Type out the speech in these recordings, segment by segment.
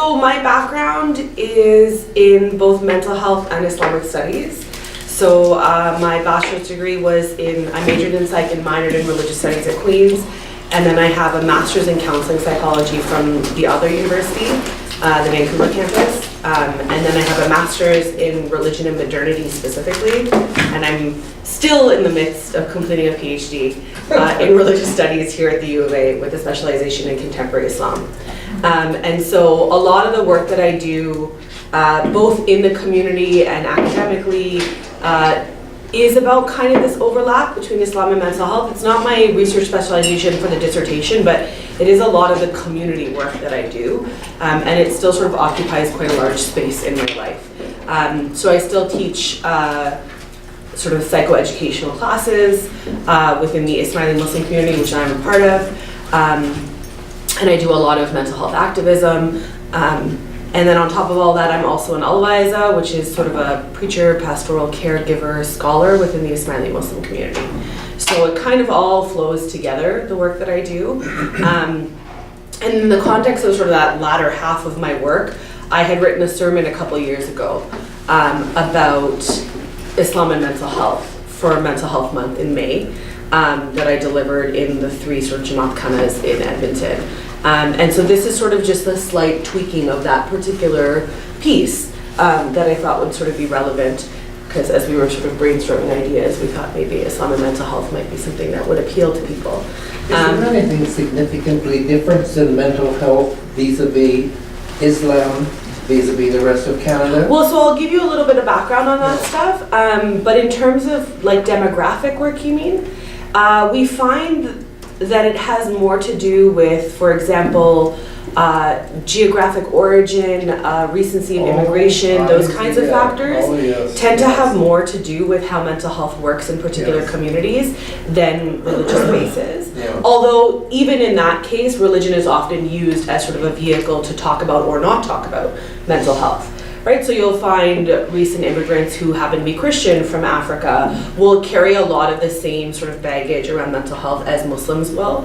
So my background is in both mental health and Islamic studies. So my bachelor's degree was I majored in psych and minored in religious studies at Queen's. And then I have a master's in counseling psychology from the other university, the Vancouver campus. And then I have a master's in religion and modernity specifically. And I'm still in the midst of completing a PhD in religious studies here at the U of A with a specialization in contemporary Islam. And so a lot of the work that I do, both in the community and academically, is about kind of this overlap between Islam and mental health. It's not my research specialization for the dissertation, but it is a lot of the community work that I do, and it still sort of occupies quite a large space in my life. So I still teach sort of psychoeducational classes within the Ismaili Muslim community, which I'm a part of, and I do a lot of mental health activism. And then on top of all that, I'm also an al-Waiza, which is sort of a preacher, pastoral caregiver, scholar within the Ismaili Muslim community. So it kind of all flows together, the work that I do. And in the context of sort of that latter half of my work, I had written a sermon a couple years ago about Islam and mental health for Mental Health Month in May that I delivered in the 3 sort of Jamaat Khanas in Edmonton. And so this is sort of just a slight tweaking of that particular piece that I thought would sort of be relevant, because as we were sort of brainstorming ideas, we thought maybe Islam and mental health might be something that would appeal to people. Is there anything significantly different in mental health vis-a-vis Islam, vis-a-vis the rest of Canada? Well, so I'll give you a little bit of background on that stuff, but in terms of like demographic work, you mean, we find that it has more to do with, for example, geographic origin, recency of immigration, those kinds of factors tend to have more to do with how mental health works in particular communities than religious bases. Although even in that case, religion is often used as sort of a vehicle to talk about or not talk about mental health. Right, so you'll find recent immigrants who happen to be Christian from Africa will carry a lot of the same sort of baggage around mental health as Muslims will,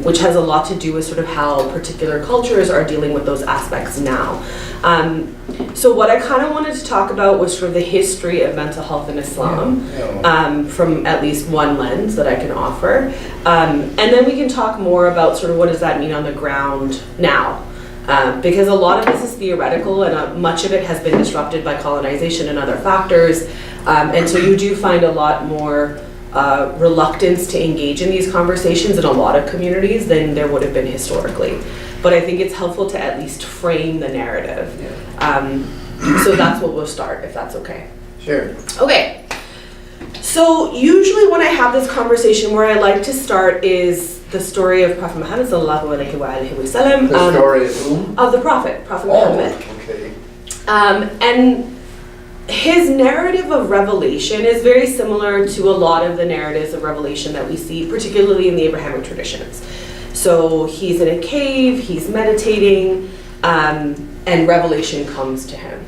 which has a lot to do with sort of how particular cultures are dealing with those aspects now. So what I kind of wanted to talk about was sort of the history of mental health in Islam, from at least one lens that I can offer. And then we can talk more about sort of what does that mean on the ground now. Because a lot of this is theoretical and much of it has been disrupted by colonization and other factors. And so you do find a lot more reluctance to engage in these conversations in a lot of communities than there would have been historically. But I think it's helpful to at least frame the narrative. So that's what we'll start, if that's okay. Sure. Okay. So usually when I have this conversation, where I like to start is the story of Prophet Muhammad sallallahu alaihi wasallam. The story of whom? Of the Prophet Muhammad. Okay. And his narrative of revelation is very similar to a lot of the narratives of revelation that we see, particularly in the Abrahamic traditions. So he's in a cave, he's meditating, and revelation comes to him.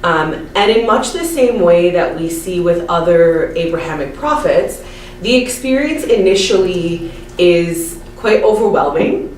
And in much the same way that we see with other Abrahamic prophets, the experience initially is quite overwhelming,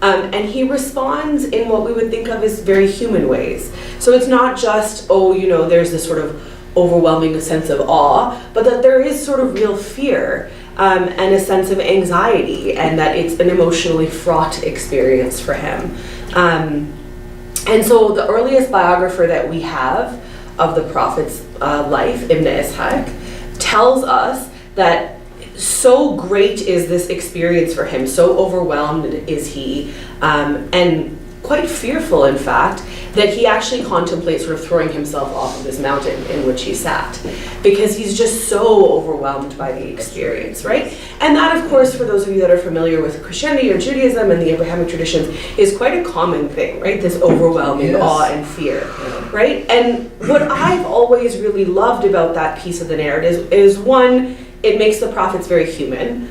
and he responds in what we would think of as very human ways. So it's not just, there's this sort of overwhelming sense of awe, but that there is sort of real fear and a sense of anxiety, and that it's an emotionally fraught experience for him. And so the earliest biographer that we have of the Prophet's life, Ibn Ishaq, tells us that so great is this experience for him, so overwhelmed is he, and quite fearful, in fact, that he actually contemplates sort of throwing himself off of this mountain in which he sat, because he's just so overwhelmed by the experience, right? And that, of course, for those of you that are familiar with Christianity or Judaism and the Abrahamic traditions, is quite a common thing, right? This overwhelming awe and fear, right? And what I've always really loved about that piece of the narrative is, one, it makes the prophets very human,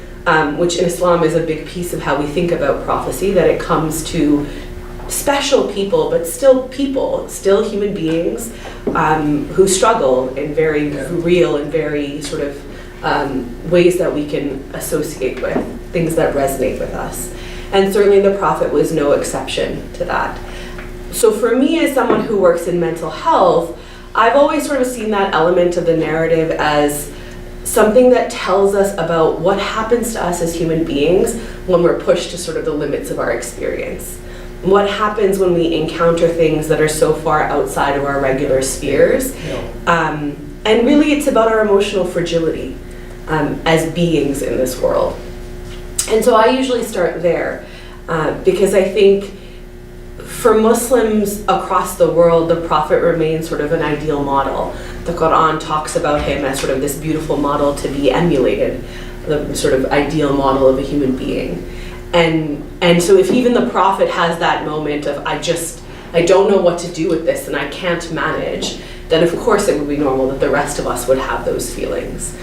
which in Islam is a big piece of how we think about prophecy, that it comes to special people, but still people, still human beings who struggle in very real and very sort of ways that we can associate with, things that resonate with us. And certainly the Prophet was no exception to that. So for me, as someone who works in mental health, I've always sort of seen that element of the narrative as something that tells us about what happens to us as human beings when we're pushed to sort of the limits of our experience. What happens when we encounter things that are so far outside of our regular spheres. And really it's about our emotional fragility as beings in this world. And so I usually start there because I think for Muslims across the world, the Prophet remains sort of an ideal model. The Quran talks about him as sort of this beautiful model to be emulated, the sort of ideal model of a human being. And so if even the Prophet has that moment of, I don't know what to do with this and I can't manage, then of course it would be normal that the rest of us would have those feelings.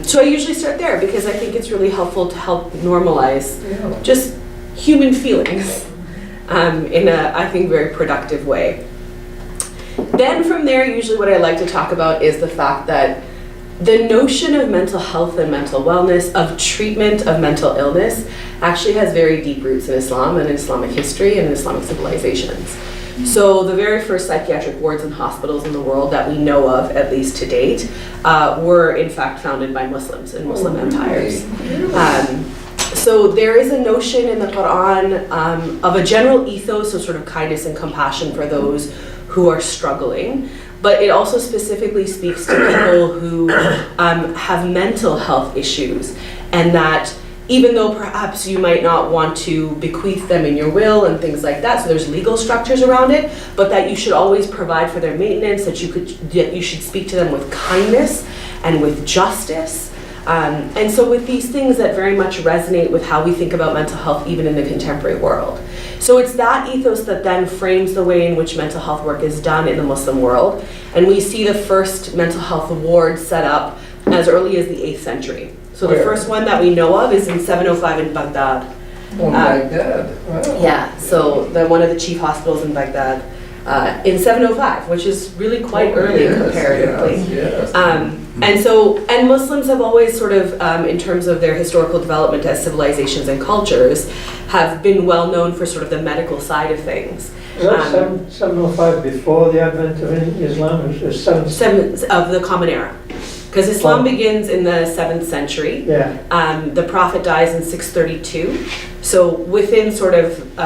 So I usually start there because I think it's really helpful to help normalize just human feelings in a, I think, very productive way. Then from there, usually what I like to talk about is the fact that the notion of mental health and mental wellness, of treatment of mental illness, actually has very deep roots in Islam and in Islamic history and in Islamic civilizations. So the very first psychiatric wards and hospitals in the world that we know of, at least to date, were in fact founded by Muslims in Muslim empires. So there is a notion in the Quran of a general ethos of sort of kindness and compassion for those who are struggling, but it also specifically speaks to people who have mental health issues, and that even though perhaps you might not want to bequeath them in your will and things like that, so there's legal structures around it, but that you should always provide for their maintenance, that you should speak to them with kindness and with justice. And so with these things that very much resonate with how we think about mental health even in the contemporary world. So it's that ethos that then frames the way in which mental health work is done in the Muslim world. And we see the first mental health ward set up as early as the 8th century. So the first one that we know of is in 705 in Baghdad. Baghdad. Wow. Yeah, so one of the chief hospitals in Baghdad in 705, which is really quite early comparatively. Yes. And Muslims have always sort of, in terms of their historical development as civilizations and cultures, have been well known for sort of the medical side of things. Is that 705 before the advent of Islam? Of the Common Era. Because Islam begins in the 7th century. Yeah. The Prophet dies in 632. So within sort of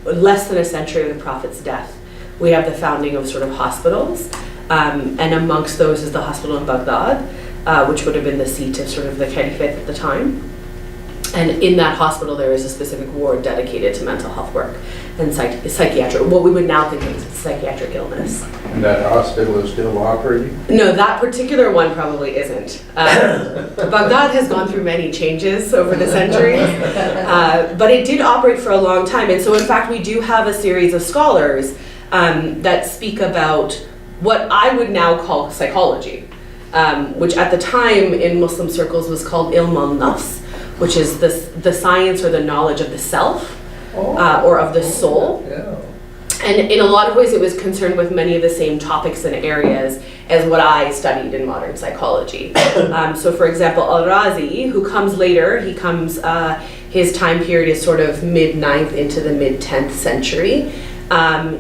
less than a century of the Prophet's death, we have the founding of sort of hospitals. And amongst those is the hospital in Baghdad, which would have been the seat of sort of the caliphate at the time. And in that hospital, there is a specific ward dedicated to mental health work and psychiatric, what we would now think of as psychiatric illness. And that hospital is still operating? No, that particular one probably isn't. Baghdad has gone through many changes over the centuries, but it did operate for a long time. And so in fact, we do have a series of scholars that speak about what I would now call psychology, which at the time in Muslim circles was called ilm al-nafs, which is the science or the knowledge of the self or of the soul. Yeah. And in a lot of ways it was concerned with many of the same topics and areas as what I studied in modern psychology. So for example, Al-Razi, who comes later, his time period is sort of mid-9th into the mid-10th century.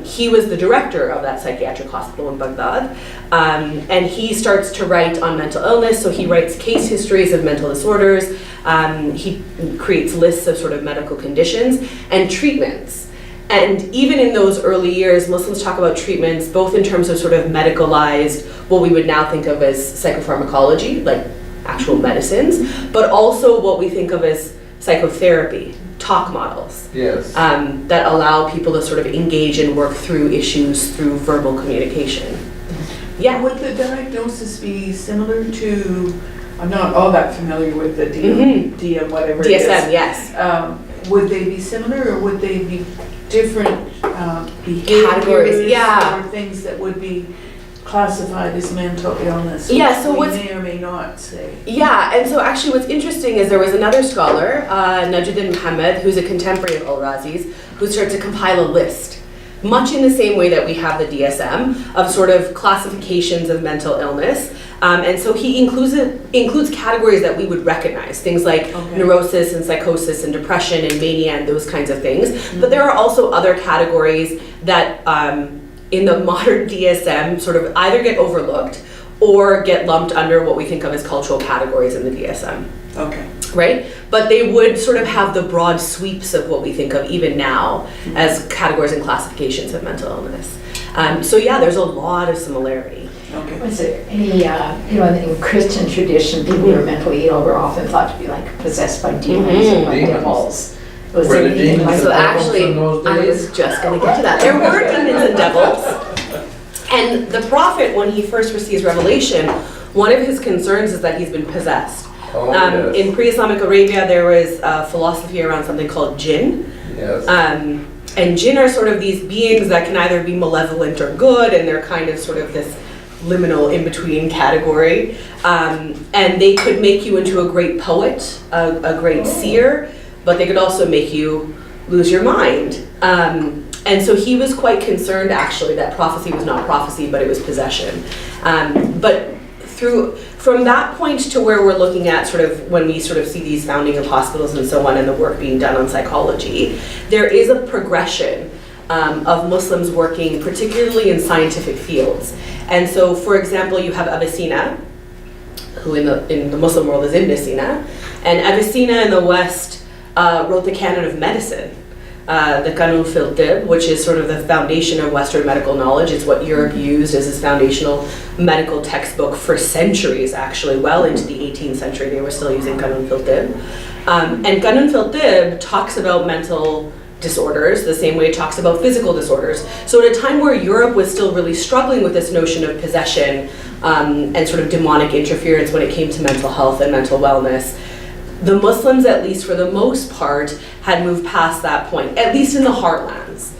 He was the director of that psychiatric hospital in Baghdad, and he starts to write on mental illness. So he writes case histories of mental disorders. He creates lists of sort of medical conditions and treatments. And even in those early years, Muslims talk about treatments both in terms of sort of medicalized, what we would now think of as psychopharmacology, like actual medicines, but also what we think of as psychotherapy, talk models. Yes. That allow people to sort of engage and work through issues through verbal communication. Yeah. Would the diagnosis be similar to, I'm not all that familiar with the DM, whatever it is. DSM, yes. Would they be similar or would they be different behaviors categories? Yeah. or things that would be classified as mental illness? Yeah, so we may or may not say. Yeah, and so actually what's interesting is there was another scholar, Najuddin Muhammad, who's a contemporary of Al-Razi's, who started to compile a list, much in the same way that we have the DSM, of sort of classifications of mental illness, And so he includes categories that we would recognize, things like neurosis and psychosis and depression and mania and those kinds of things. But there are also other categories that in the modern DSM sort of either get overlooked or get lumped under what we think of as cultural categories in the DSM. Okay. Right? But they would sort of have the broad sweeps of what we think of even now as categories and classifications of mental illness. So yeah, there's a lot of similarity. Okay. Was there any, in Christian tradition, people who are mentally ill were often thought to be like possessed by demons or by Demons. devils. Was Were there the anything demons like and So that? actually, in those I days? was just going to get to that. There were demons and devils. And the prophet, when he first receives revelation, one of his concerns is that he's been possessed. Oh, yes. In pre-Islamic Arabia, there was a philosophy around something called Jinn. Yes. And Jinn are sort of these beings that can either be malevolent or good, and they're kind of sort of this liminal in-between category. And they could make you into a great poet, a great seer, but they could also make you lose your mind. And so he was quite concerned, actually, that prophecy was not prophecy, but it was possession. But from that point to where we're looking at sort of when we sort of see these founding of hospitals and so on and the work being done on psychology, there is a progression of Muslims working particularly in scientific fields. And so, for example, you have Avicenna, who in the Muslim world is Ibn Sina, and Avicenna in the West wrote the canon of medicine. The Qanun fil Tib, which is sort of the foundation of Western medical knowledge. It's what Europe used as its foundational medical textbook for centuries, actually. Well into the 18th century, they were still using Qanun fil Tib. And Qanun fil Tib talks about mental disorders the same way it talks about physical disorders. So at a time where Europe was still really struggling with this notion of possession and sort of demonic interference when it came to mental health and mental wellness, the Muslims, at least for the most part, had moved past that point, at least in the heartlands.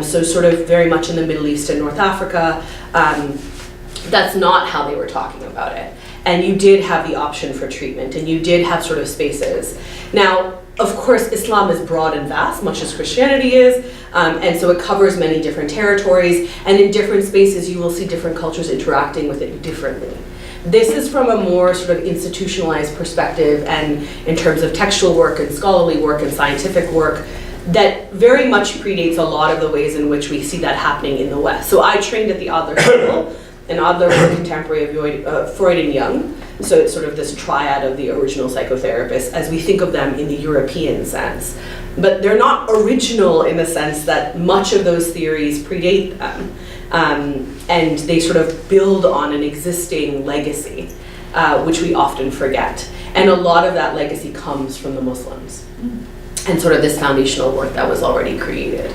So sort of very much in the Middle East and North Africa. That's not how they were talking about it. And you did have the option for treatment, and you did have sort of spaces. Now, of course, Islam is broad and vast, much as Christianity is, and so it covers many different territories, and in different spaces you will see different cultures interacting with it differently. This is from a more sort of institutionalized perspective, and in terms of textual work and scholarly work and scientific work, that very much predates a lot of the ways in which we see that happening in the West. So I trained at the Adler School, and Adler was a contemporary of Freud and Jung, so it's sort of this triad of the original psychotherapists as we think of them in the European sense. But they're not original in the sense that much of those theories predate them. And they sort of build on an existing legacy, which we often forget. And a lot of that legacy comes from the Muslims and sort of this foundational work that was already created.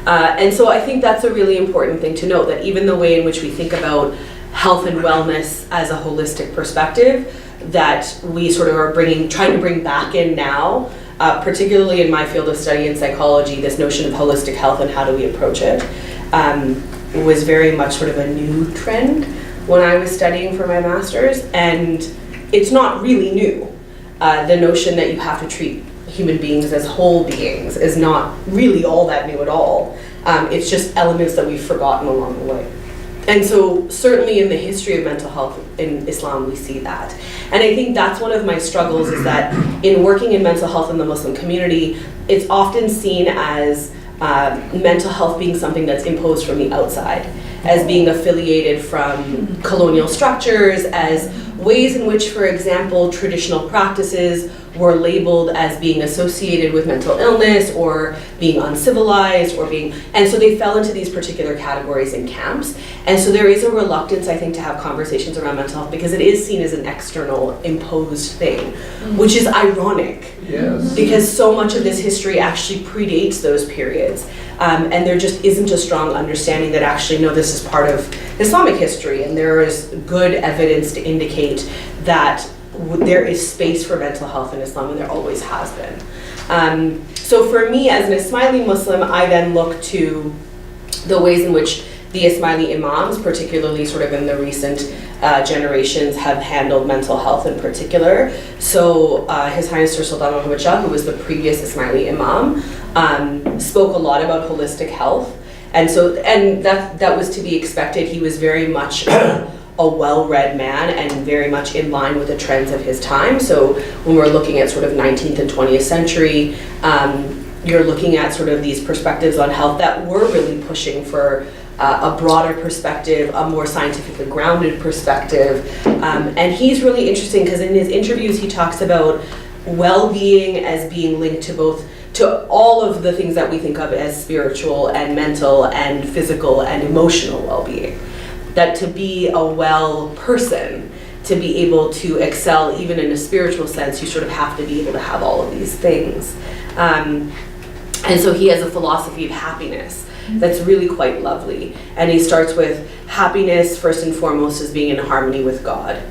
And so I think that's a really important thing to note, that even the way in which we think about health and wellness as a holistic perspective, that we sort of are trying to bring back in now, particularly in my field of study in psychology, this notion of holistic health and how do we approach it. Was very much sort of a new trend when I was studying for my master's, and it's not really new. The notion that you have to treat human beings as whole beings is not really all that new at all. It's just elements that we've forgotten along the way. And so certainly in the history of mental health in Islam, we see that. And I think that's one of my struggles, is that in working in mental health in the Muslim community, it's often seen as mental health being something that's imposed from the outside, as being affiliated from colonial structures, as ways in which, for example, traditional practices were labeled as being associated with mental illness or being uncivilized and so they fell into these particular categories in camps. And so there is a reluctance, I think, to have conversations around mental health because it is seen as an external imposed thing, which is ironic. Yes. Because so much of this history actually predates those periods. And there just isn't a strong understanding that actually, no, this is part of Islamic history, and there is good evidence to indicate that there is space for mental health in Islam, and there always has been. So for me, as an Ismaili Muslim, I then look to the ways in which the Ismaili imams, particularly sort of in the recent generations, have handled mental health in particular. So His Highness Sir Sultan Muhammad Shah, who was the previous Ismaili imam, spoke a lot about holistic health. And that was to be expected. He was very much a well-read man and very much in line with the trends of his time. So when we're looking at sort of 19th and 20th century, you're looking at sort of these perspectives on health that were really pushing for a broader perspective, a more scientifically grounded perspective. And he's really interesting because in his interviews he talks about well-being as being linked to all of the things that we think of as spiritual and mental and physical and emotional well-being. That to be a well person, to be able to excel even in a spiritual sense, you sort of have to be able to have all of these things. And so he has a philosophy of happiness that's really quite lovely. And he starts with happiness first and foremost as being in harmony with God.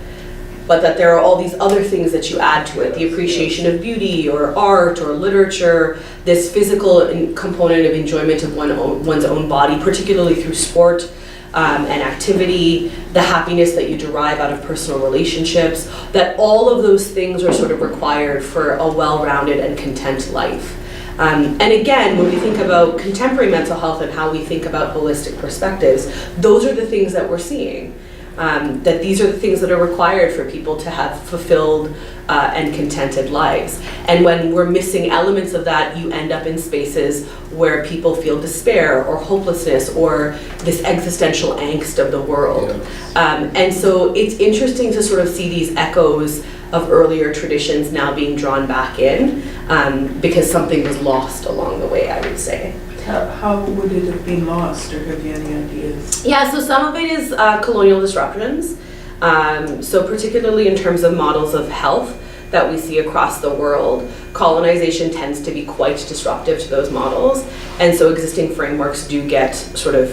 But that there are all these other things that you add to it, the appreciation of beauty or art or literature, this physical component of enjoyment of one's own body, particularly through sport and activity, the happiness that you derive out of personal relationships, that all of those things are sort of required for a well-rounded and content life. And again, when we think about contemporary mental health and how we think about holistic perspectives, those are the things that we're seeing. That these are the things that are required for people to have fulfilled and contented lives. And when we're missing elements of that, you end up in spaces where people feel despair or hopelessness or this existential angst of the world. And so it's interesting to sort of see these echoes of earlier traditions now being drawn back in because something was lost along the way, I would say. How would it have been lost, or have you any ideas? Yeah, so some of it is colonial disruptions. So particularly in terms of models of health that we see across the world, colonization tends to be quite disruptive to those models. And so existing frameworks do get sort of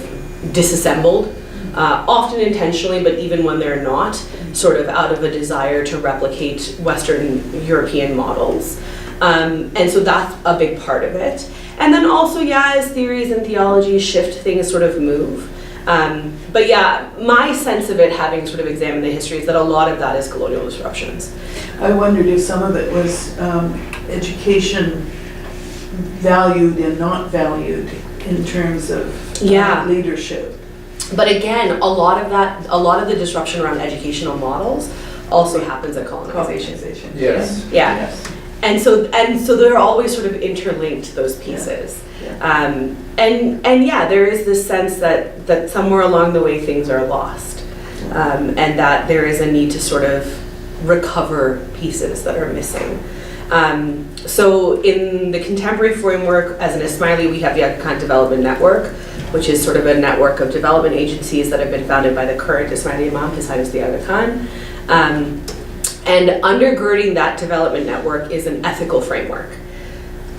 disassembled, often intentionally, but even when they're not, sort of out of a desire to replicate Western European models. And so that's a big part of it. And then also, yeah, as theories and theologies shift, things sort of move. But yeah, my sense of it, having sort of examined the history, is that a lot of that is colonial disruptions. I wondered if some of it was education valued and not valued in terms of leadership. But again, a lot of the disruption around educational models also happens at colonization. Yes. Yeah. Yes. And so they're always sort of interlinked, those pieces. Yeah. And yeah, there is this sense that somewhere along the way things are lost, and that there is a need to sort of recover pieces that are missing. So in the contemporary framework, as an Ismaili, we have the Aga Khan Development Network, which is sort of a network of development agencies that have been founded by the current Ismaili Imam, His Highness the Aga Khan. And undergirding that development network is an ethical framework.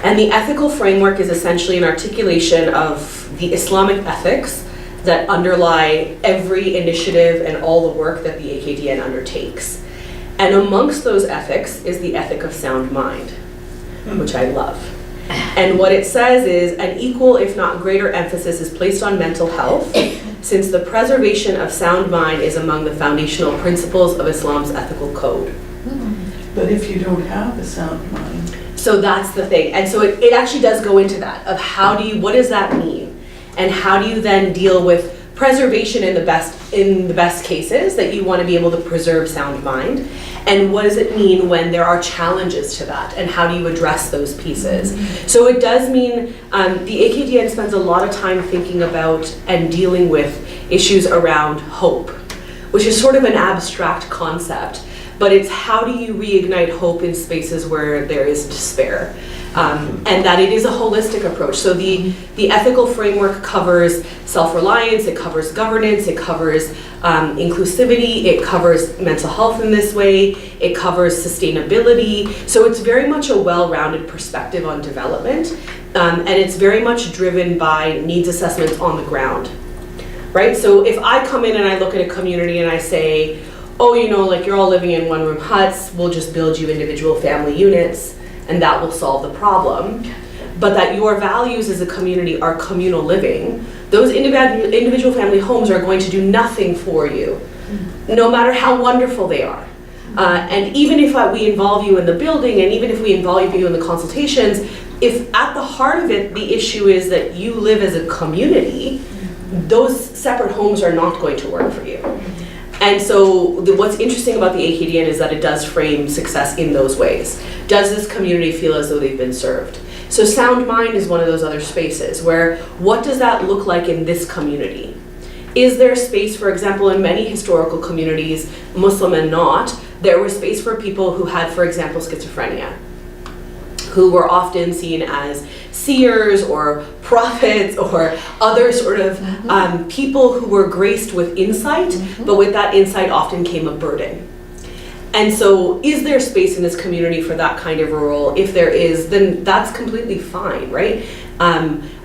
And the ethical framework is essentially an articulation of the Islamic ethics that underlie every initiative and all the work that the AKDN undertakes. And amongst those ethics is the ethic of sound mind, which I love. And what it says is an equal, if not greater, emphasis is placed on mental health, since the preservation of sound mind is among the foundational principles of Islam's ethical code. But if you don't have a sound mind. So that's the thing. And so it actually does go into that, of what does that mean? And how do you then deal with preservation in the best cases, that you want to be able to preserve sound mind? And what does it mean when there are challenges to that? And how do you address those pieces? So it does mean the AKDN spends a lot of time thinking about and dealing with issues around hope, which is sort of an abstract concept, but it's how do you reignite hope in spaces where there is despair? And that it is a holistic approach. So the ethical framework covers self-reliance, it covers governance, it covers inclusivity, it covers mental health in this way, it covers sustainability. So it's very much a well-rounded perspective on development, and it's very much driven by needs assessments on the ground, right? So if I come in and I look at a community and I say, oh, like you're all living in one-room huts, we'll just build you individual family units, and that will solve the problem. But that your values as a community are communal living, those individual family homes are going to do nothing for you, no matter how wonderful they are. And even if we involve you in the building, and even if we involve you in the consultations, if at the heart of it, the issue is that you live as a community, those separate homes are not going to work for you. And so what's interesting about the AKDN is that it does frame success in those ways. Does this community feel as though they've been served? So sound mind is one of those other spaces where what does that look like in this community? Is there space, for example, in many historical communities, Muslim and not, there was space for people who had, for example, schizophrenia, who were often seen as seers or prophets or other sort of people who were graced with insight, but with that insight often came a burden. And so is there space in this community for that kind of a role? If there is, then that's completely fine, right?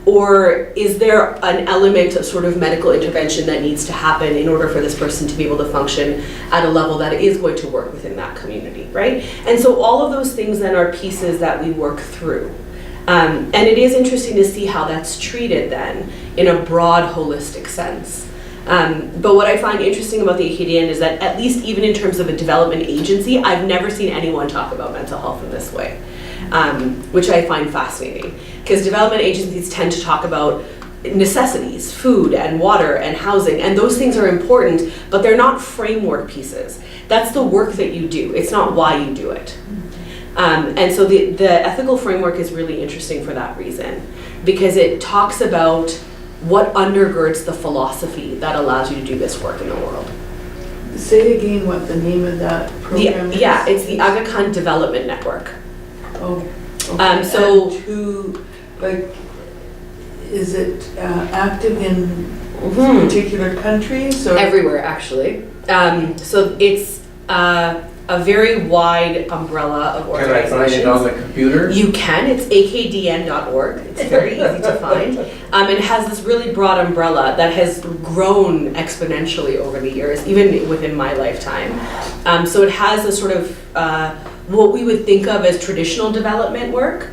Or is there an element of sort of medical intervention that needs to happen in order for this person to be able to function at a level that is going to work within that community, right? And so all of those things then are pieces that we work through. And it is interesting to see how that's treated then in a broad, holistic sense. But what I find interesting about the AKDN is that at least even in terms of a development agency, I've never seen anyone talk about mental health in this way, which I find fascinating. Because development agencies tend to talk about necessities, food and water and housing, and those things are important, but they're not framework pieces. That's the work that you do. It's not why you do it. And so the ethical framework is really interesting for that reason, because it talks about what undergirds the philosophy that allows you to do this work in the world. Say again what the name of that program is. Yeah, it's the Aga Khan Development Network. Oh, okay. So and who, like, is it active in particular countries or everywhere, actually. So it's a very wide umbrella of Can I organizations. find it on the computer? You can. It's akdn.org. It's very easy to find. And it has this really broad umbrella that has grown exponentially over the years, even within my lifetime. So it has a sort of what we would think of as traditional development work,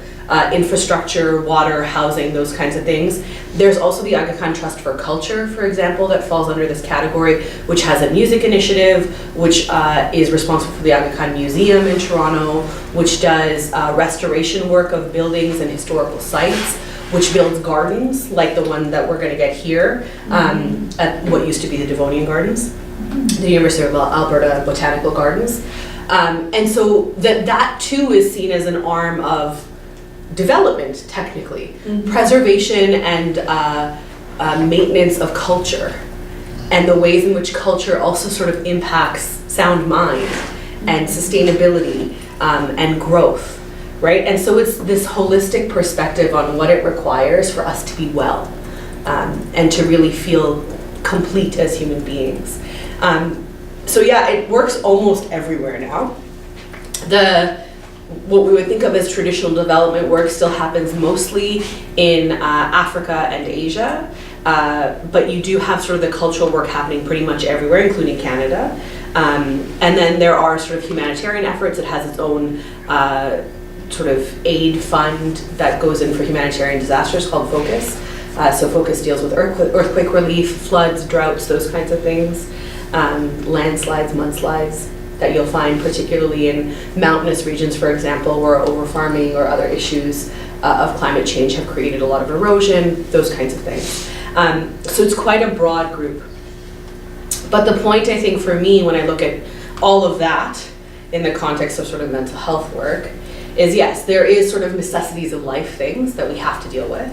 infrastructure, water, housing, those kinds of things. There's also the Aga Khan Trust for Culture, for example, that falls under this category, which has a music initiative, which is responsible for the Aga Khan Museum in Toronto, which does restoration work of buildings and historical sites, which builds gardens like the one that we're going to get here at what used to be the Devonian Gardens, the University of Alberta Botanical Gardens. And so that too is seen as an arm of development, technically, preservation and maintenance of culture, and the ways in which culture also sort of impacts sound mind and sustainability and growth, right? And so it's this holistic perspective on what it requires for us to be well and to really feel complete as human beings. So yeah, it works almost everywhere now. What we would think of as traditional development work still happens mostly in Africa and Asia, but you do have sort of the cultural work happening pretty much everywhere, including Canada. And then there are sort of humanitarian efforts. It has its own sort of aid fund that goes in for humanitarian disasters called Focus. So Focus deals with earthquake relief, floods, droughts, those kinds of things, landslides, mudslides, that you'll find particularly in mountainous regions, for example, where over-farming or other issues of climate change have created a lot of erosion, those kinds of things. So it's quite a broad group. But the point, I think, for me, when I look at all of that in the context of sort of mental health work, is yes, there is sort of necessities of life things that we have to deal with,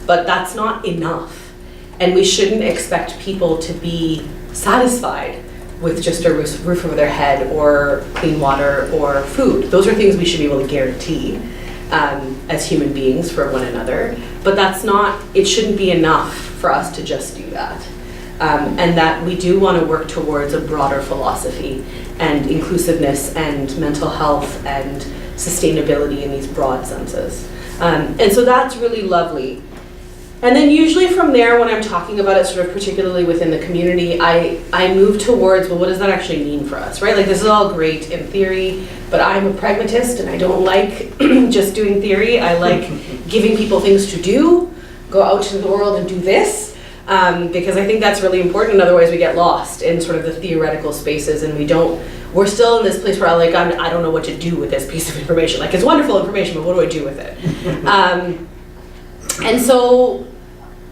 but that's not enough. And we shouldn't expect people to be satisfied with just a roof over their head or clean water or food. Those are things we should be able to guarantee as human beings for one another, but it shouldn't be enough for us to just do that. And that we do want to work towards a broader philosophy and inclusiveness and mental health and sustainability in these broad senses. And so that's really lovely. And then usually from there, when I'm talking about it sort of particularly within the community, I move towards, well, what does that actually mean for us, right? Like, this is all great in theory, but I'm a pragmatist and I don't like just doing theory. I like giving people things to do, go out into the world and do this, because I think that's really important. Otherwise we get lost in sort of the theoretical spaces and we're still in this place where I don't know what to do with this piece of information. Like, it's wonderful information, but what do I do with it? And so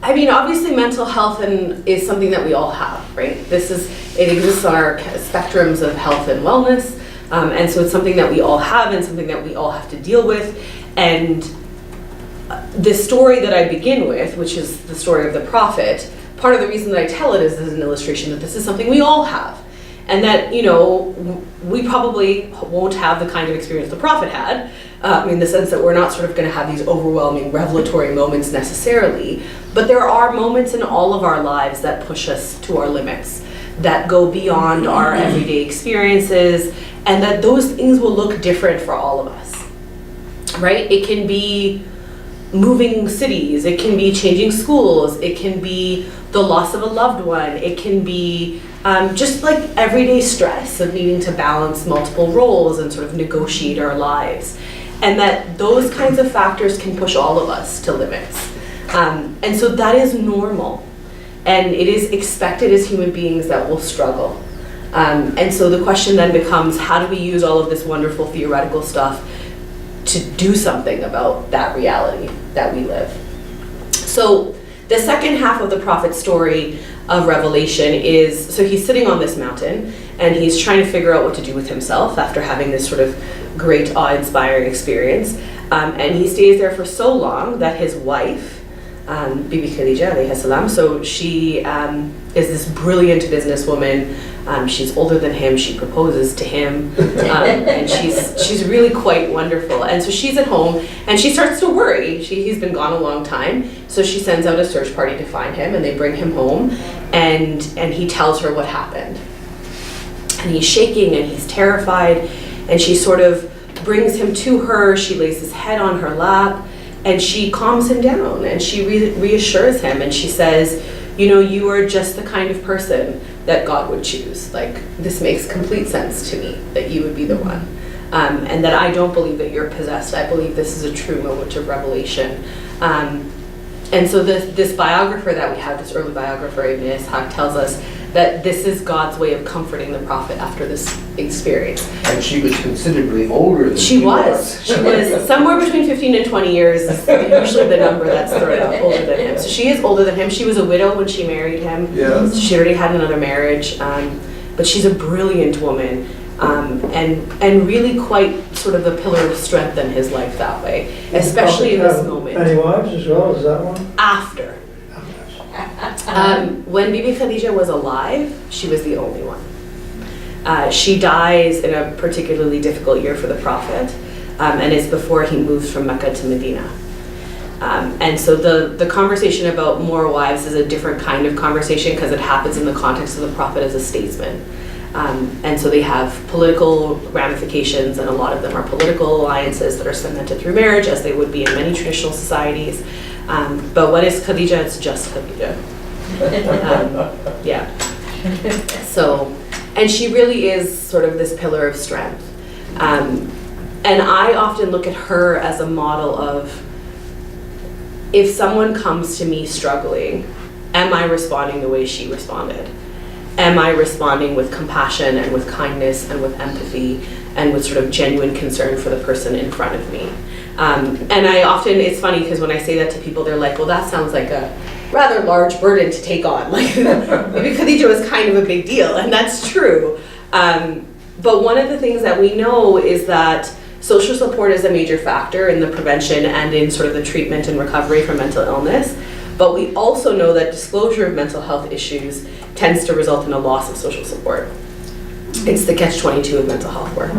I mean, obviously mental health is something that we all have, right? It exists on our spectrums of health and wellness. And so it's something that we all have and something that we all have to deal with. And the story that I begin with, which is the story of the prophet, part of the reason that I tell it is as an illustration that this is something we all have. And that, you know, we probably won't have the kind of experience the prophet had, in the sense that we're not sort of going to have these overwhelming revelatory moments necessarily, but there are moments in all of our lives that push us to our limits, that go beyond our everyday experiences, and that those things will look different for all of us, right? It can be moving cities, it can be changing schools, it can be the loss of a loved one, it can be just like everyday stress of needing to balance multiple roles and sort of negotiate our lives. And that those kinds of factors can push all of us to limits. And so that is normal. And it is expected as human beings that we'll struggle. And so the question then becomes, how do we use all of this wonderful theoretical stuff to do something about that reality that we live? So the second half of the prophet's story of Revelation is, so he's sitting on this mountain and he's trying to figure out what to do with himself after having this sort of great awe-inspiring experience. And he stays there for so long that his wife, Bibi Khadija alayhi salam, so she is this brilliant businesswoman. She's older than him, she proposes to him, and she's really quite wonderful. And so she's at home and she starts to worry. He's been gone a long time, so she sends out a search party to find him, and they bring him home, and he tells her what happened. And he's shaking and he's terrified, and she sort of brings him to her, she lays his head on her lap, and she calms him down, and she reassures him, and she says, you know, you are just the kind of person that God would choose. Like, this makes complete sense to me, that you would be the one. And that I don't believe that you're possessed. I believe this is a true moment of revelation. And so this biographer that we have, this early biographer, Ibn Ishaq, tells us that this is God's way of comforting the prophet after this experience. And she was considerably older than She was somewhere between 15 and 20 years, is usually the number that's thrown out, older than him. So she is older than him. She was a widow when she married him. Yeah. So she already had another marriage. But she's a brilliant woman, and really quite sort of the pillar of strength in his life that way, especially in this moment. Many wives as well as that one? After. When Bibi Khadija was alive, she was the only one. She dies in a particularly difficult year for the Prophet, and it's before he moves from Mecca to Medina. And so the conversation about more wives is a different kind of conversation because it happens in the context of the Prophet as a statesman. And so they have political ramifications, and a lot of them are political alliances that are cemented through marriage, as they would be in many traditional societies. But what is Khadija? It's just Khadija. Yeah. So, and she really is sort of this pillar of strength. And I often look at her as a model of, if someone comes to me struggling, am I responding the way she responded? Am I responding with compassion and with kindness and with empathy and with sort of genuine concern for the person in front of me? And I often, it's funny because when I say that to people, they're like, well, that sounds like a rather large burden to take on. Like, maybe Khadija was kind of a big deal, and that's true. But one of the things that we know is that social support is a major factor in the prevention and in sort of the treatment and recovery from mental illness. But we also know that disclosure of mental health issues tends to result in a loss of social support. It's the catch-22 of mental health work.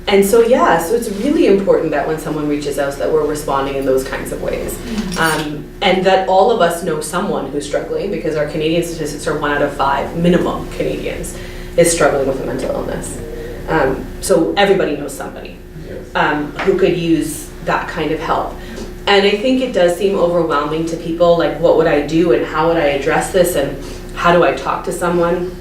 And so, yeah, so it's really important that when someone reaches out that we're responding in those kinds of ways. And that all of us know someone who's struggling, because our Canadian statistics are 1 out of 5, minimum Canadians, is struggling with a mental illness. So everybody knows somebody who could use that kind of help. And I think it does seem overwhelming to people, like, what would I do and how would I address this and how do I talk to someone?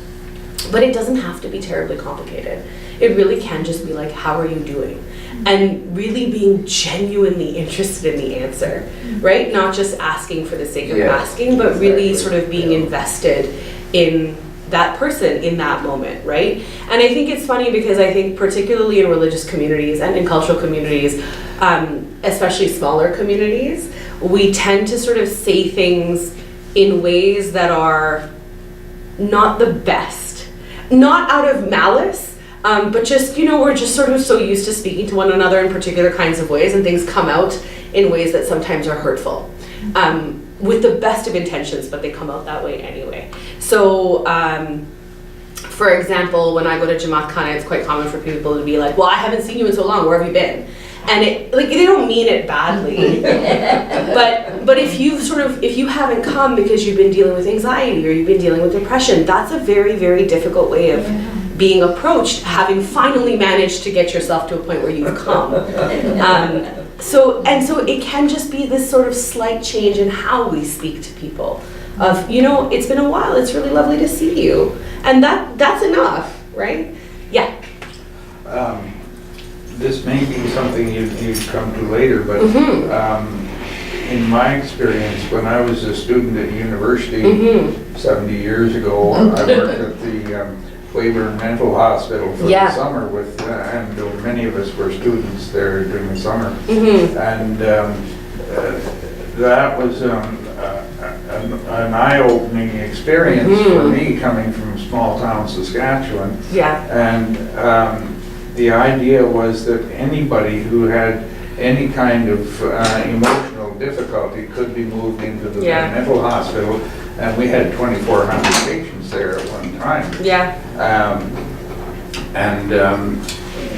But it doesn't have to be terribly complicated. It really can just be like, how are you doing? And really being genuinely interested in the answer, right? Not just asking for the sake of asking, but really sort of being invested in that person in that moment, right? And I think it's funny because I think particularly in religious communities and in cultural communities, especially smaller communities, we tend to sort of say things in ways that are not the best. Not out of malice, but just, we're just sort of so used to speaking to one another in particular kinds of ways, and things come out in ways that sometimes are hurtful. With the best of intentions, but they come out that way anyway. So, for example, when I go to Jamaat Khana, it's quite common for people to be like, well, I haven't seen you in so long, where have you been? And they don't mean it badly, but if you haven't come because you've been dealing with anxiety or you've been dealing with depression, that's a very, very difficult way of being approached, having finally managed to get yourself to a point where you've come. So it can just be this sort of slight change in how we speak to people. Of, it's been a while, it's really lovely to see you. And that's enough, right? Yeah. This may be something you'd come to later, but in my experience, when I was a student at university 70 years ago, I worked at the Weyburn Mental Hospital for the summer and many of us were students there during the summer. And that was an eye-opening experience for me, coming from small town Saskatchewan. And the idea was that anybody who had any kind of emotional difficulty could be moved into the mental hospital, and we had 2,400 patients there at one time.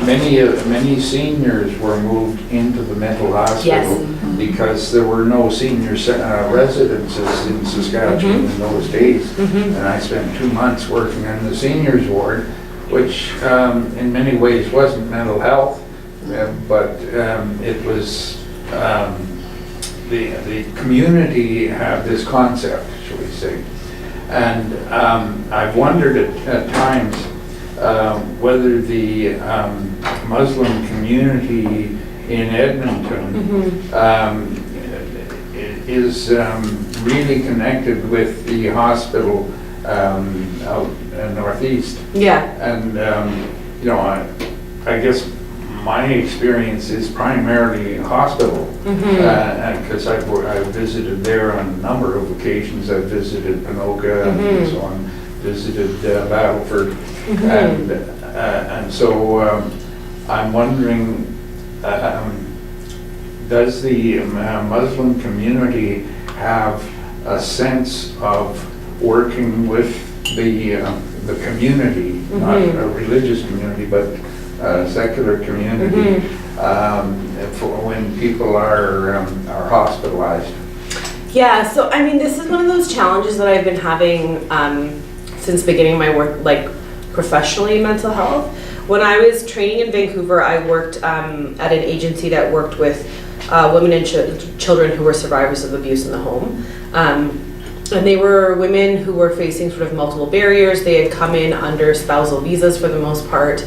Many seniors were moved into the mental hospital because there were no senior residences in Saskatchewan in those days. And I spent 2 months working in the seniors ward, which in many ways wasn't mental health, but it was the community have this concept, shall we say. And I've wondered at times whether the Muslim community in Edmonton is really connected with the hospital out northeast. And I guess my experience is primarily hospital, because I visited there on a number of occasions. I visited Pinoka and so on, visited Battleford, and so I'm wondering, does the Muslim community have a sense of working with the community, not a religious community, but a secular community, for when people are hospitalized? Yeah, so I mean, this is one of those challenges that I've been having since beginning my work, like professionally in mental health. When I was training in Vancouver, I worked at an agency that worked with women and children who were survivors of abuse in the home. And they were women who were facing sort of multiple barriers. They had come in under spousal visas for the most part.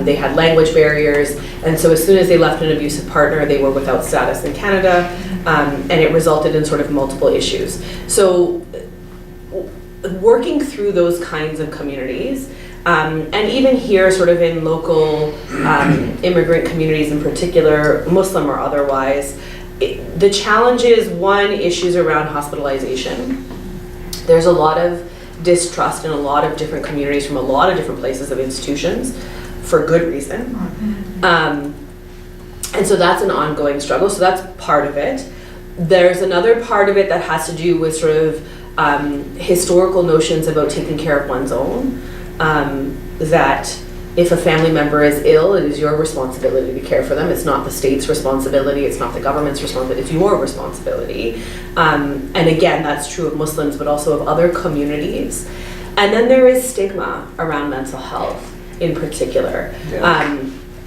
They had language barriers. And so as soon as they left an abusive partner, they were without status in Canada. And it resulted in sort of multiple issues. So working through those kinds of communities, and even here sort of in local immigrant communities in particular, Muslim or otherwise, the challenge is, one, issues around hospitalization. There's a lot of distrust in a lot of different communities from a lot of different places of institutions, for good reason. And so that's an ongoing struggle, so that's part of it. There's another part of it that has to do with sort of historical notions about taking care of one's own, that if a family member is ill, it is your responsibility to care for them. It's not the state's responsibility, it's not the government's responsibility, it's your responsibility. And again, that's true of Muslims, but also of other communities. And then there is stigma around mental health in particular.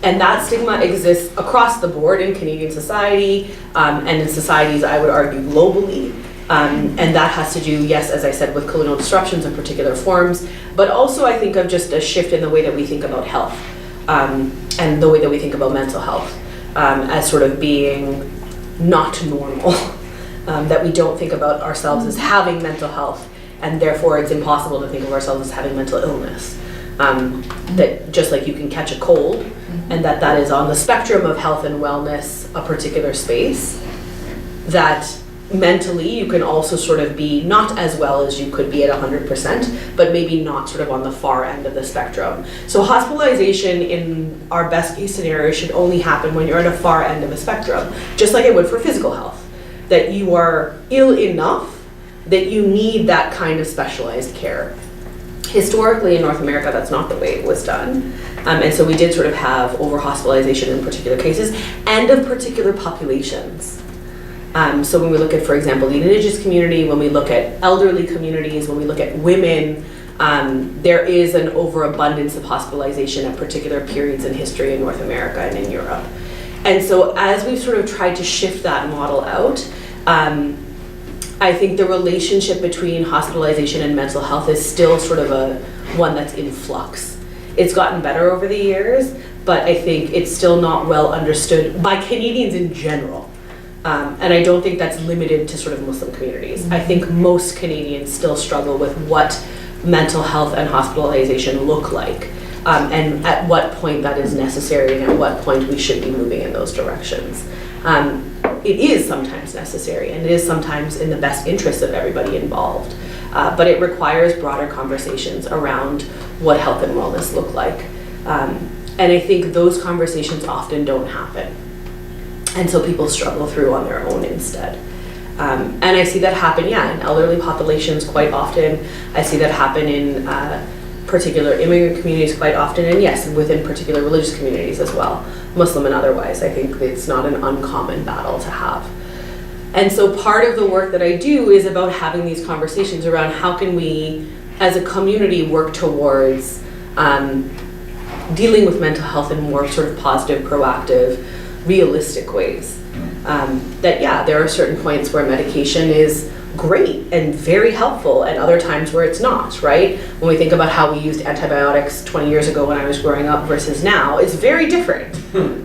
And that stigma exists across the board in Canadian society, and in societies, I would argue, globally. And that has to do, yes, as I said, with colonial disruptions in particular forms, but also I think of just a shift in the way that we think about health, and the way that we think about mental health, as sort of being not normal, that we don't think about ourselves as having mental health, and therefore it's impossible to think of ourselves as having mental illness. That just like you can catch a cold, and that is on the spectrum of health and wellness, a particular space, that mentally you can also sort of be not as well as you could be at 100%, but maybe not sort of on the far end of the spectrum. So hospitalization in our best case scenario should only happen when you're at a far end of a spectrum, just like it would for physical health, that you are ill enough that you need that kind of specialized care. Historically in North America, that's not the way it was done. And so we did sort of have over-hospitalization in particular cases and of particular populations. So when we look at, for example, the Indigenous community, when we look at elderly communities, when we look at women, there is an overabundance of hospitalization at particular periods in history in North America and in Europe. And so as we've sort of tried to shift that model out, I think the relationship between hospitalization and mental health is still sort of one that's in flux. It's gotten better over the years, but I think it's still not well understood by Canadians in general. And I don't think that's limited to sort of Muslim communities. I think most Canadians still struggle with what mental health and hospitalization look like, and at what point that is necessary and at what point we should be moving in those directions. It is sometimes necessary and it is sometimes in the best interest of everybody involved, but it requires broader conversations around what health and wellness look like. And I think those conversations often don't happen. And so people struggle through on their own instead. And I see that happen, in elderly populations quite often. I see that happen in particular immigrant communities quite often, and yes, within particular religious communities as well, Muslim and otherwise. I think it's not an uncommon battle to have. And so part of the work that I do is about having these conversations around how can we, as a community, work towards dealing with mental health in more sort of positive, proactive, realistic ways. There are certain points where medication is great and very helpful and other times where it's not, right? When we think about how we used antibiotics 20 years ago when I was growing up versus now, it's very different,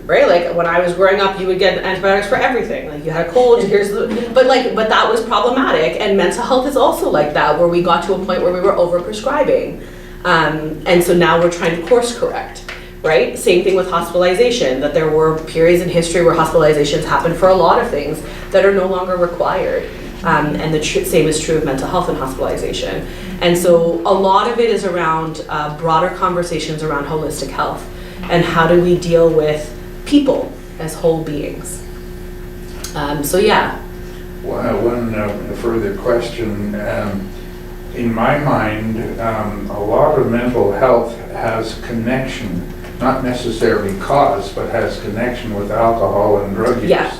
right? Like when I was growing up, you would get antibiotics for everything. Like you had a cold, but that was problematic. And mental health is also like that, where we got to a point where we were over-prescribing. And so now we're trying to course correct. Right? Same thing with hospitalization, that there were periods in history where hospitalizations happened for a lot of things that are no longer required. And the same is true of mental health and hospitalization. And so a lot of it is around broader conversations around holistic health and how do we deal with people as whole beings. One further question. In my mind, a lot of mental health has connection, not necessarily cause, but has connection with alcohol and drug use. Yeah.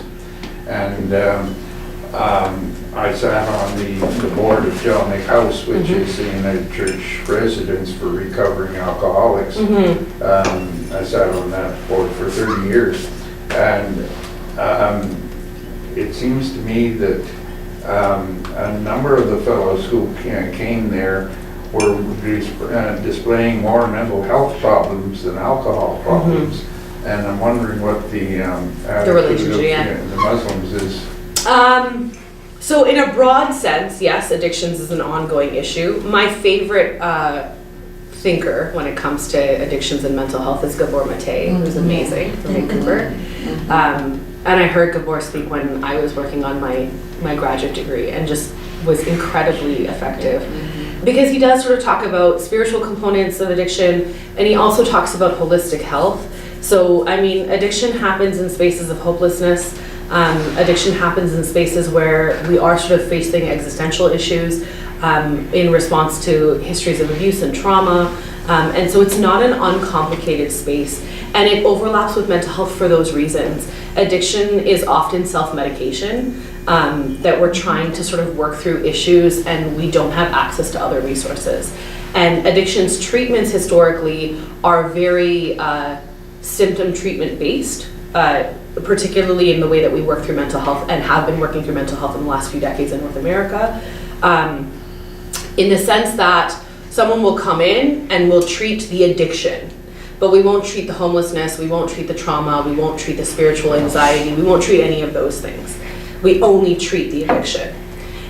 And I sat on the board of Jellic House, which is in a church residence for recovering alcoholics. I sat on that board for 30 years. And it seems to me that a number of the fellows who came there were displaying more mental health problems than alcohol problems. And I'm wondering what the attitude of the Muslims is. So in a broad sense, yes, addictions is an ongoing issue. My favorite thinker when it comes to addictions and mental health is Gabor Mate, who's amazing from Vancouver. And I heard Gabor speak when I was working on my graduate degree and just was incredibly effective. Because he does sort of talk about spiritual components of addiction, and he also talks about holistic health. So, I mean, addiction happens in spaces of hopelessness. Addiction happens in spaces where we are sort of facing existential issues in response to histories of abuse and trauma. And so it's not an uncomplicated space. And it overlaps with mental health for those reasons. Addiction is often self-medication, that we're trying to sort of work through issues and we don't have access to other resources. And addictions treatments historically are very symptom treatment based, particularly in the way that we work through mental health and have been working through mental health in the last few decades in North America. In the sense that someone will come in and we'll treat the addiction, but we won't treat the homelessness, we won't treat the trauma, we won't treat the spiritual anxiety, we won't treat any of those things. We only treat the addiction.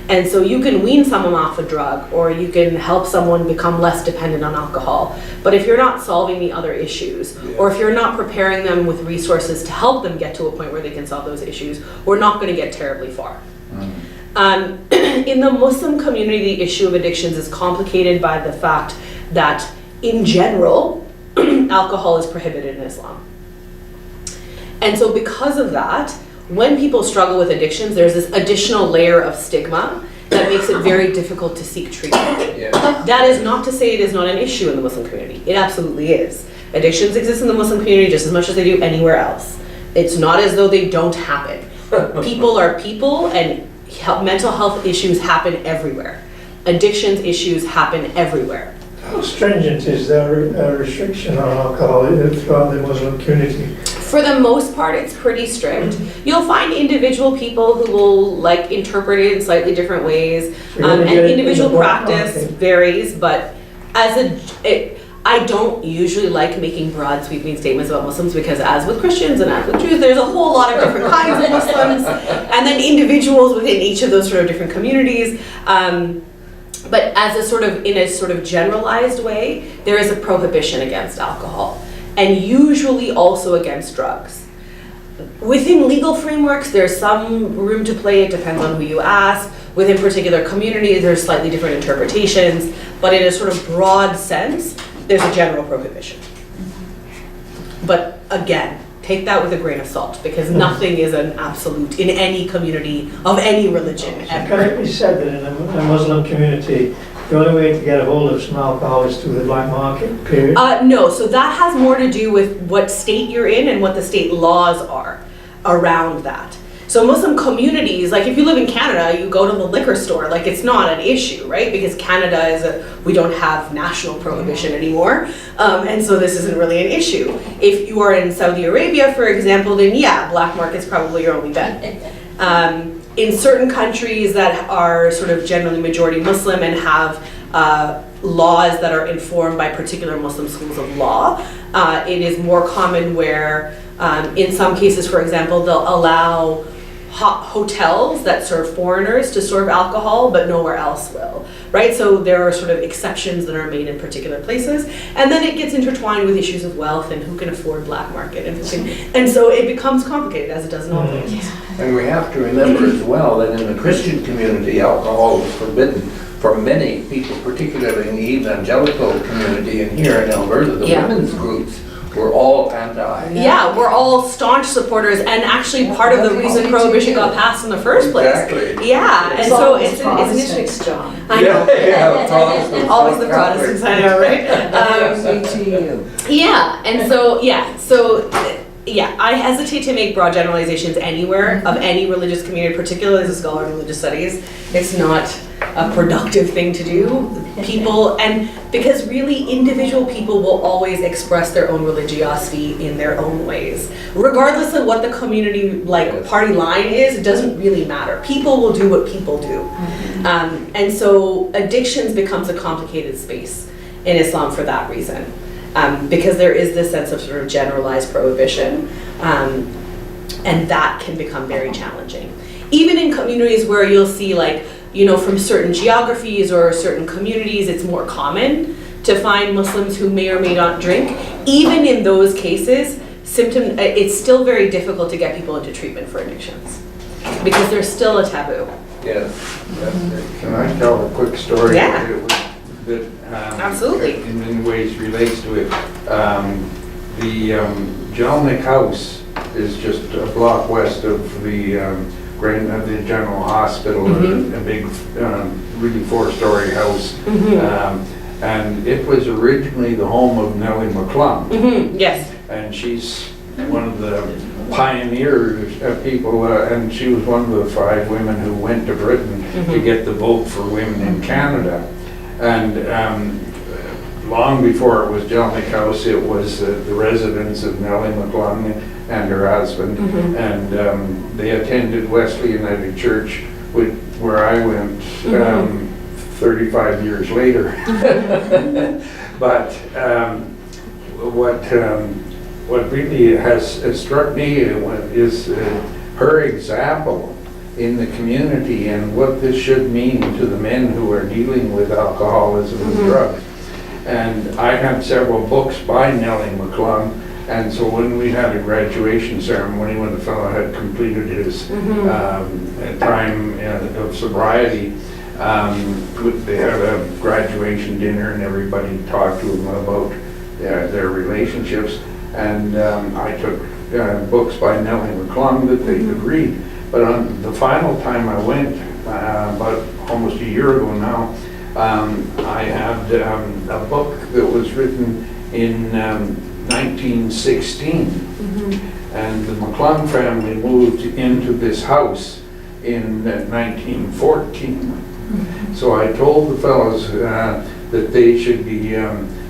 And so you can wean someone off a drug or you can help someone become less dependent on alcohol. But if you're not solving the other issues, or if you're not preparing them with resources to help them get to a point where they can solve those issues, we're not going to get terribly far. In the Muslim community, the issue of addictions is complicated by the fact that, in general, alcohol is prohibited in Islam. And so because of that, when people struggle with addictions, there's this additional layer of stigma that makes it very difficult to seek treatment. Yeah. That is not to say it is not an issue in the Muslim community. It absolutely is. Addictions exist in the Muslim community just as much as they do anywhere else. It's not as though they don't happen. People are people, and mental health issues happen everywhere. Addictions issues happen everywhere. How stringent is there a restriction on alcohol throughout the Muslim community? For the most part, it's pretty strict. You'll find individual people who will like interpret it in slightly different ways, and individual practice varies. But I don't usually like making broad, sweeping statements about Muslims because, as with Christians and as with Jews, there's a whole lot of different kinds of Muslims, and then individuals within each of those sort of different communities. But as in a sort of generalized way, there is a prohibition against alcohol, and usually also against drugs. Within legal frameworks, there's some room to play. It depends on who you ask. Within particular communities, there's slightly different interpretations, but in a sort of broad sense, there's a general prohibition. But again, take that with a grain of salt, because nothing is an absolute in any community of any religion ever. Can it be said that in a Muslim community, the only way to get a hold of some alcohol is through the black market, period? No, so that has more to do with what state you're in and what the state laws are around that. So Muslim communities, like if you live in Canada, you go to the liquor store, like it's not an issue, right? Because Canada we don't have national prohibition anymore, and so this isn't really an issue. If you are in Saudi Arabia, for example, then yeah, black market's probably your only bet. In certain countries that are sort of generally majority Muslim and have laws that are informed by particular Muslim schools of law, it is more common where, in some cases, for example, they'll allow hotels that serve foreigners to serve alcohol, but nowhere else will, right? So there are sort of exceptions that are made in particular places, and then it gets intertwined with issues of wealth and who can afford black market, and so it becomes complicated, as it does in all things. And we have to remember as well that in the Christian community, alcohol is forbidden for many people, particularly in the evangelical community, and here in Alberta, the women's groups were all anti. Yeah, we're all staunch supporters, and actually part of the reason Prohibition got passed in the first place. Exactly. Yeah, and so it's an issue. John. I know. Yeah, Protestants. Always the Protestants, I know, right? Yeah, and so, I hesitate to make broad generalizations anywhere of any religious community, particularly as a scholar in religious studies. It's not a productive thing to do. People, and because really individual people will always express their own religiosity in their own ways. Regardless of what the community party line is, it doesn't really matter. People will do what people do. And so addictions becomes a complicated space in Islam for that reason. Because there is this sense of sort of generalized prohibition, and that can become very challenging. Even in communities where you'll see from certain geographies or certain communities, it's more common to find Muslims who may or may not drink. Even in those cases, it's still very difficult to get people into treatment for addictions because there's still a taboo. Yes. Can I tell a quick story? Yeah. That Absolutely. in many ways relates to it. The Jalnik House is just a block west of the General Hospital, a big, really four-story house. And it was originally the home of Nellie McClung. Yes. And she's one of the pioneers of people, and she was one of the 5 women who went to Britain to get the vote for women in Canada. And long before it was Jalnik House, it was the residence of Nellie McClung and her husband, and they attended Wesley United Church, where I went 35 years later. But what really has struck me is her example in the community and what this should mean to the men who are dealing with alcoholism and drugs. And I have several books by Nellie McClung, And so when we had a graduation ceremony, when the fellow had completed his time of sobriety, they had a graduation dinner and everybody talked to him about their relationships. And I took books by Nellie McClung that they could read. But on the final time I went, about almost a year ago now, I had a book that was written in 1916. And the McClung family moved into this house in 1914. So I told the fellows that they should be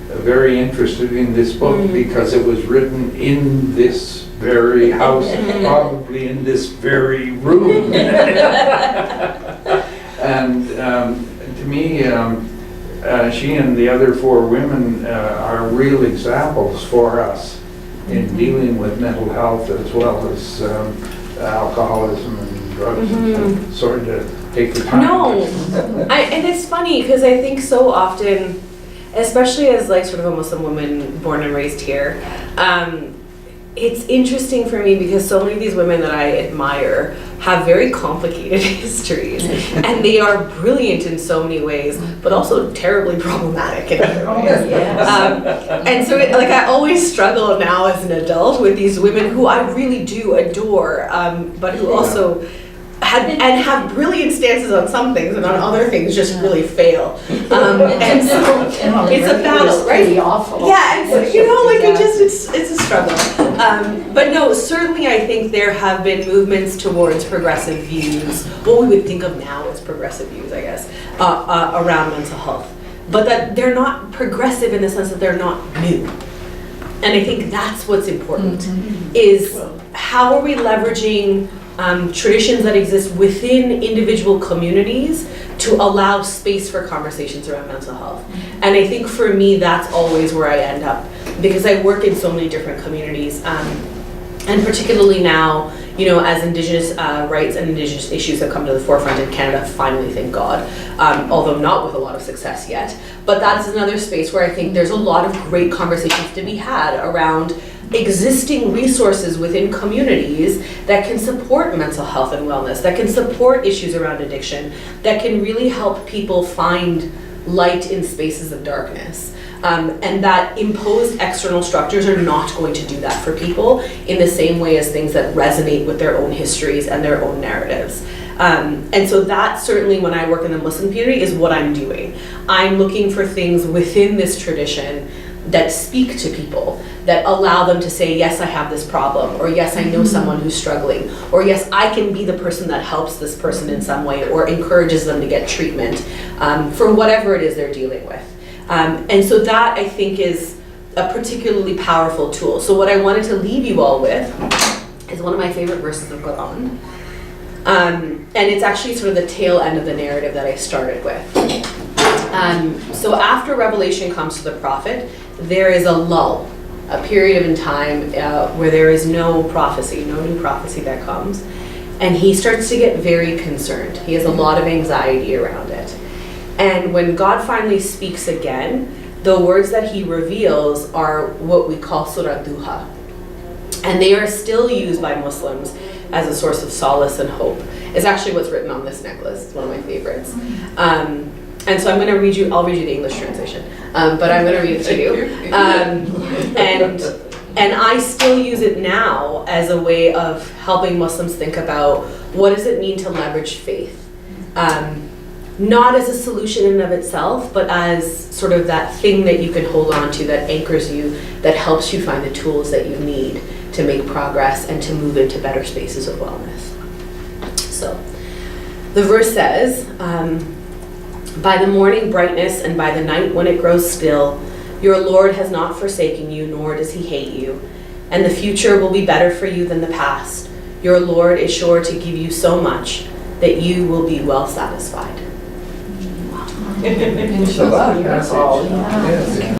very interested in this book because it was written in this very house, probably in this very room. And to me, she and the other 4 women are real examples for us in dealing with mental health as well as alcoholism and drugs. And sorry to take the time. No, and it's funny because I think so often, especially as like sort of a Muslim woman born and raised here, it's interesting for me because so many of these women that I admire have very complicated histories and they are brilliant in so many ways, but also terribly problematic in other ways. And so I always struggle now as an adult with these women who I really do adore, but who also have brilliant stances on some things and on other things just really fail. And so it's a battle, right? Awful. Yeah, and so, it's a struggle. But no, certainly I think there have been movements towards progressive views, what we would think of now as progressive views, I guess, around mental health. But that they're not progressive in the sense that they're not new. And I think that's what's important, is how are we leveraging traditions that exist within individual communities to allow space for conversations around mental health. And I think for me, that's always where I end up, because I work in so many different communities, and particularly now, as Indigenous rights and Indigenous issues have come to the forefront in Canada, finally, thank God, although not with a lot of success yet. But that's another space where I think there's a lot of great conversations to be had around existing resources within communities that can support mental health and wellness, that can support issues around addiction, that can really help people find light in spaces of darkness. And that imposed external structures are not going to do that for people in the same way as things that resonate with their own histories and their own narratives. And so that certainly, when I work in the Muslim community, is what I'm doing. I'm looking for things within this tradition that speak to people, that allow them to say, yes, I have this problem, or yes, I know someone who's struggling, or yes, I can be the person that helps this person in some way, or encourages them to get treatment for whatever it is they're dealing with. And so that, I think, is a particularly powerful tool. So what I wanted to leave you all with is one of my favorite verses of Quran. And it's actually sort of the tail end of the narrative that I started with. So after revelation comes to the prophet, there is a lull, a period in time where there is no prophecy, no new prophecy that comes. And he starts to get very concerned. He has a lot of anxiety around it. And when God finally speaks again, the words that he reveals are what we call Surah Duha. And they are still used by Muslims as a source of solace and hope. It's actually what's written on this necklace. It's one of my favorites. And so I'll read you the English translation, but I'm going to read it to you. And I still use it now as a way of helping Muslims think about what does it mean to leverage faith. Not as a solution in and of itself, but as sort of that thing that you can hold on to, that anchors you, that helps you find the tools that you need to make progress and to move into better spaces of wellness. So the verse says, by the morning brightness and by the night when it grows still, your Lord has not forsaken you, nor does he hate you. And the future will be better for you than the past. Your Lord is sure to give you so much that you will be well satisfied. It's a lot of message. Yes.